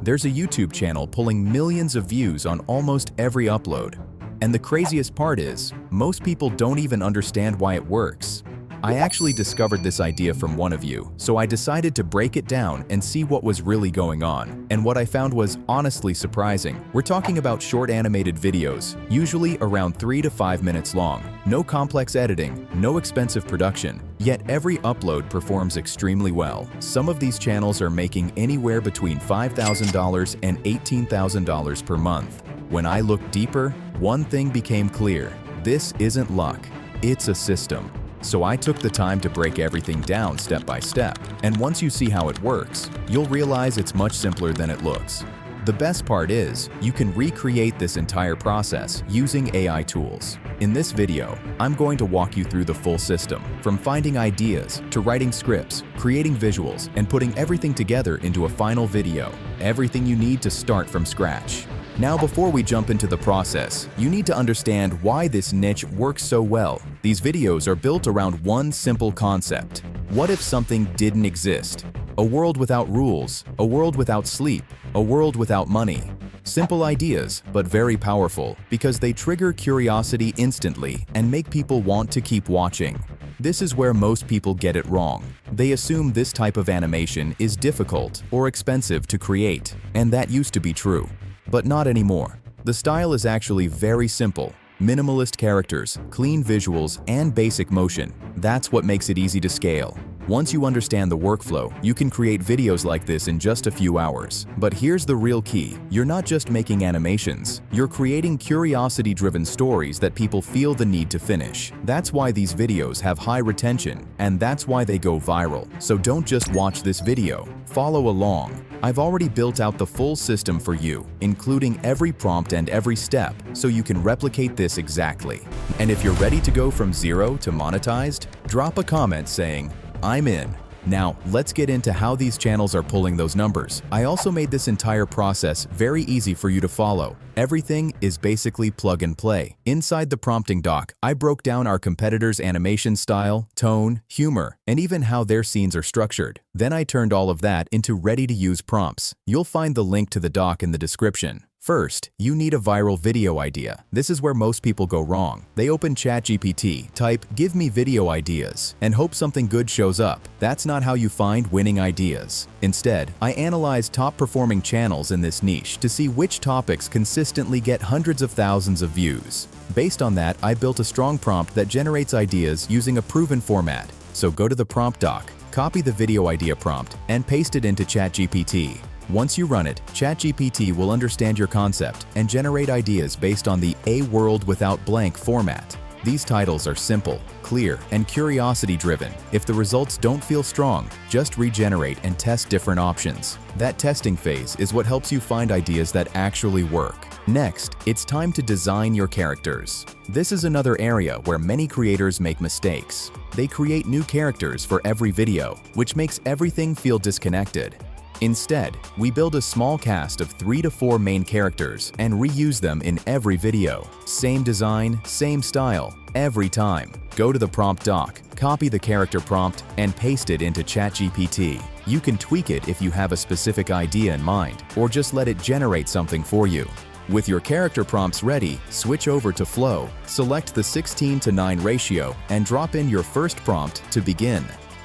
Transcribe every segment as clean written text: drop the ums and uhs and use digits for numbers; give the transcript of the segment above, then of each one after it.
There's a YouTube channel pulling millions of views on almost every upload. And the craziest part is, most people don't even understand why it works. I actually discovered this idea from one of you, so I decided to break it down and see what was really going on. And what I found was honestly surprising. We're talking about short animated videos, usually around 3 to 5 minutes long. No complex editing, no expensive production, yet every upload performs extremely well. Some of these channels are making anywhere between $5,000 and $18,000 per month. When I looked deeper, one thing became clear. This isn't luck, it's a system. So I took the time to break everything down step by step. And once you see how it works, you'll realize it's much simpler than it looks. The best part is, you can recreate this entire process using AI tools. In this video, I'm going to walk you through the full system, from finding ideas to writing scripts, creating visuals, and putting everything together into a final video. Everything you need to start from scratch. Now, before we jump into the process, you need to understand why this niche works so well. These videos are built around one simple concept. What if something didn't exist? A world without rules, a world without sleep, a world without money. Simple ideas, but very powerful because they trigger curiosity instantly and make people want to keep watching. This is where most people get it wrong. They assume this type of animation is difficult or expensive to create, and that used to be true. But not anymore. The style is actually very simple. Minimalist characters, clean visuals, and basic motion. That's what makes it easy to scale. Once you understand the workflow, you can create videos like this in just a few hours. But here's the real key. You're not just making animations. You're creating curiosity-driven stories that people feel the need to finish. That's why these videos have high retention, and that's why they go viral. So don't just watch this video. Follow along. I've already built out the full system for you, including every prompt and every step, so you can replicate this exactly. And if you're ready to go from zero to monetized, drop a comment saying, "I'm in." Now, let's get into how these channels are pulling those numbers. I also made this entire process very easy for you to follow. Everything is basically plug and play. Inside the prompting doc, I broke down our competitors' animation style, tone, humor, and even how their scenes are structured. Then I turned all of that into ready-to-use prompts. You'll find the link to the doc in the description. First, you need a viral video idea. This is where most people go wrong. They open ChatGPT, type "give me video ideas," and hope something good shows up. That's not how you find winning ideas. Instead, I analyzed top-performing channels in this niche to see which topics consistently get hundreds of thousands of views. Based on that, I built a strong prompt that generates ideas using a proven format. So go to the prompt doc, copy the video idea prompt, and paste it into ChatGPT. Once you run it, ChatGPT will understand your concept and generate ideas based on the "A World Without Blank" format. These titles are simple, clear, and curiosity-driven. If the results don't feel strong, just regenerate and test different options. That testing phase is what helps you find ideas that actually work. Next, it's time to design your characters. This is another area where many creators make mistakes. They create new characters for every video, which makes everything feel disconnected. Instead, we build a small cast of 3 to 4 main characters and reuse them in every video. Same design, same style, every time. Go to the prompt doc, copy the character prompt, and paste it into ChatGPT. You can tweak it if you have a specific idea in mind, or just let it generate something for you. With your character prompts ready, switch over to Flow, select the 16:9 ratio, and drop in your first prompt to begin.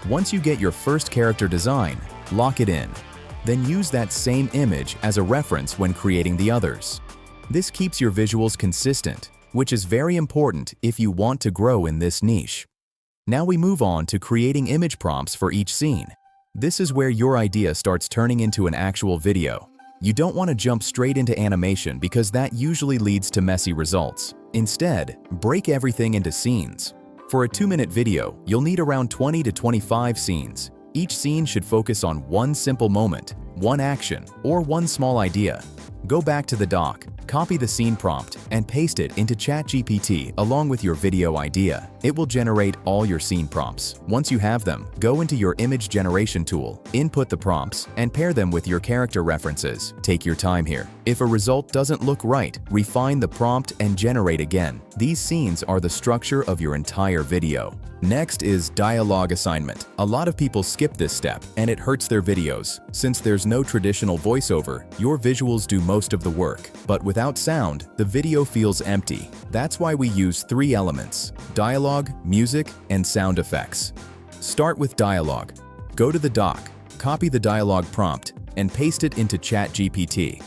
Once you get your first character design, lock it in. Then use that same image as a reference when creating the others. This keeps your visuals consistent, which is very important if you want to grow in this niche. Now we move on to creating image prompts for each scene. This is where your idea starts turning into an actual video. You don't want to jump straight into animation because that usually leads to messy results. Instead, break everything into scenes. For a 2-minute video, you'll need around 20 to 25 scenes. Each scene should focus on one simple moment, one action, or one small idea. Go back to the doc, Copy the scene prompt and paste it into ChatGPT along with your video idea. It will generate all your scene prompts. Once you have them, go into your image generation tool, input the prompts, and pair them with your character references. Take your time here. If a result doesn't look right, refine the prompt and generate again. These scenes are the structure of your entire video. Next is dialogue assignment. A lot of people skip this step, and it hurts their videos. Since there's no traditional voiceover, your visuals do most of the work. But without sound, the video feels empty. That's why we use 3 elements: dialogue, music, and sound effects. Start with dialogue. Go to the doc, copy the dialogue prompt, and paste it into ChatGPT.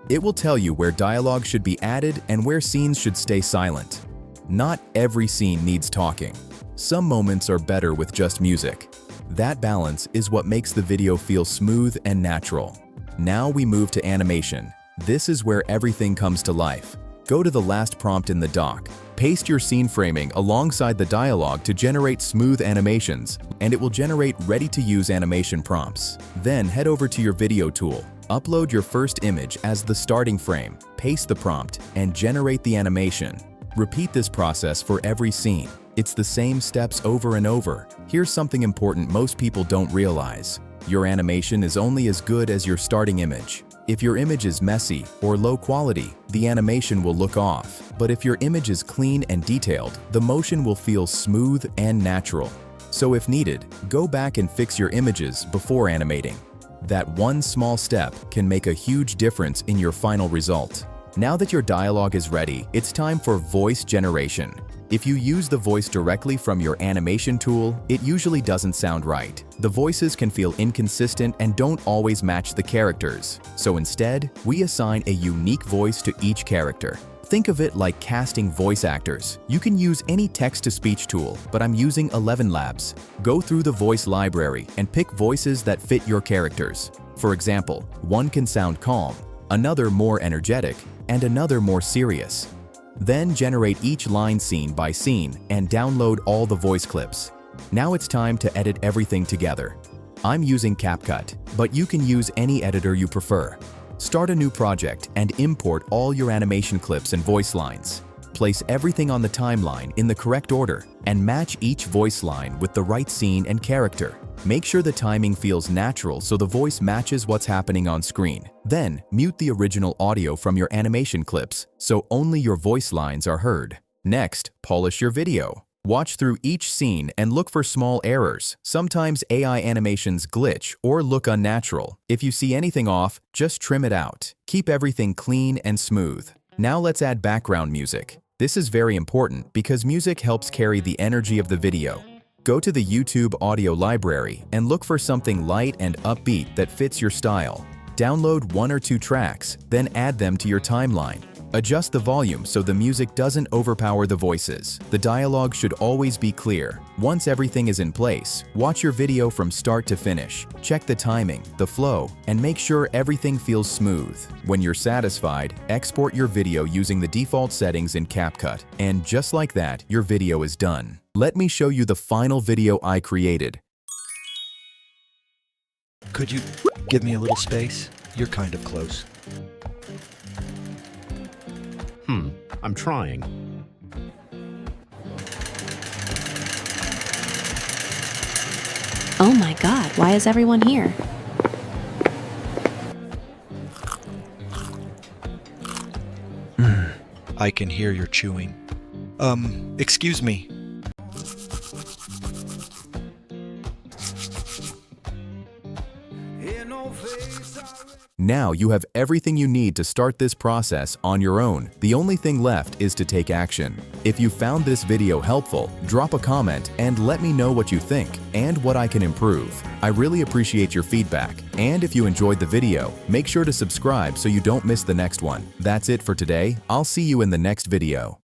It will tell you where dialogue should be added and where scenes should stay silent. Not every scene needs talking. Some moments are better with just music. That balance is what makes the video feel smooth and natural. Now we move to animation. This is where everything comes to life. Go to the last prompt in the doc. Paste your scene framing alongside the dialogue to generate smooth animations, and it will generate ready-to-use animation prompts. Then head over to your video tool. Upload your first image as the starting frame, paste the prompt, and generate the animation. Repeat this process for every scene. It's the same steps over and over. Here's something important most people don't realize. Your animation is only as good as your starting image. If your image is messy or low quality, the animation will look off. But if your image is clean and detailed, the motion will feel smooth and natural. So if needed, go back and fix your images before animating. That one small step can make a huge difference in your final result. Now that your dialogue is ready, it's time for voice generation. If you use the voice directly from your animation tool, it usually doesn't sound right. The voices can feel inconsistent and don't always match the characters. So instead, we assign a unique voice to each character. Think of it like casting voice actors. You can use any text-to-speech tool, but I'm using 11 Labs. Go through the voice library and pick voices that fit your characters. For example, one can sound calm, another more energetic, and another more serious. Then generate each line scene by scene and download all the voice clips. Now it's time to edit everything together. I'm using CapCut, but you can use any editor you prefer. Start a new project and import all your animation clips and voice lines. Place everything on the timeline in the correct order and match each voice line with the right scene and character. Make sure the timing feels natural so the voice matches what's happening on screen. Then, mute the original audio from your animation clips so only your voice lines are heard. Next, polish your video. Watch through each scene and look for small errors. Sometimes AI animations glitch or look unnatural. If you see anything off, just trim it out. Keep everything clean and smooth. Now let's add background music. This is very important because music helps carry the energy of the video. Go to the YouTube audio library and look for something light and upbeat that fits your style. Download 1 or 2 tracks, then add them to your timeline. Adjust the volume so the music doesn't overpower the voices. The dialogue should always be clear. Once everything is in place, watch your video from start to finish. Check the timing, the flow, and make sure everything feels smooth. When you're satisfied, export your video using the default settings in CapCut. And just like that, your video is done. Let me show you the final video I created. Could you give me a little space? You're kind of close. I'm trying. Oh my God, why is everyone here? I can hear your chewing. Excuse me. Now you have everything you need to start this process on your own. The only thing left is to take action. If you found this video helpful, drop a comment and let me know what you think and what I can improve. I really appreciate your feedback. And if you enjoyed the video, make sure to subscribe so you don't miss the next one. That's it for today. I'll see you in the next video.